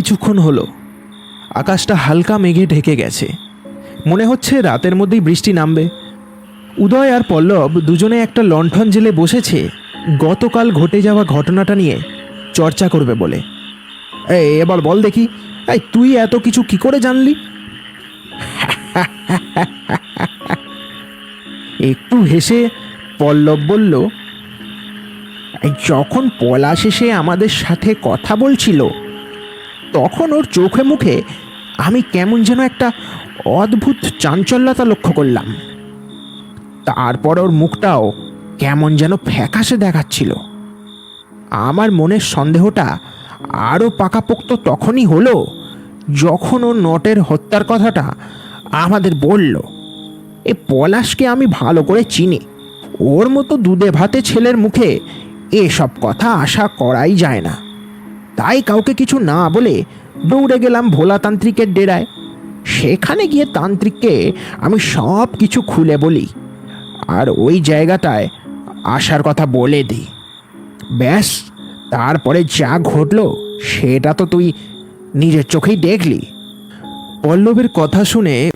কিছুক্ষণ হলো আকাশটা হালকা মেঘে ঢেকে গেছে। মনে হচ্ছে রাতের মধ্যেই বৃষ্টি নামবে। উদয় আর পল্লব দুজনে একটা লণ্ঠন জেলে বসেছে গতকাল ঘটে যাওয়া ঘটনাটা নিয়ে চর্চা করবে বলে। এবার বল দেখি, তুই এত কিছু কি করে জানলি? একটু হেসে পল্লব বলল, যখন পলাশ এসে আমাদের সাথে কথা বলছিল তখন ওর চোখে মুখে আমি কেমন যেন একটা অদ্ভুত চাঞ্চল্যতা লক্ষ্য করলাম। তারপর ওর মুখটাও কেমন যেন ফ্যাকাশে দেখাচ্ছিল। আমার মনের সন্দেহটা আরও পাকাপোক্ত তখনই হলো যখন ও নটের হত্যার কথাটা আমাদের বলল। এ পলাশকে আমি ভালো করে চিনি। ওর মতো দুধে ভাতে ছেলের মুখে এসব কথা আশা করাই যায় না। তাই কাউকে কিছু না বলে দৌড়ে গেলাম ভোলাতান্ত্রিকের ডেরায়। সেখানে গিয়ে তান্ত্রিককে আমি সব কিছু খুলে বলি আর ওই জায়গাটায় আসার কথা বলে দিই। ব্যাস, তারপরে যা ঘটলো সেটা তো তুই নিজের চোখেই দেখলি। পল্লবের কথা শুনে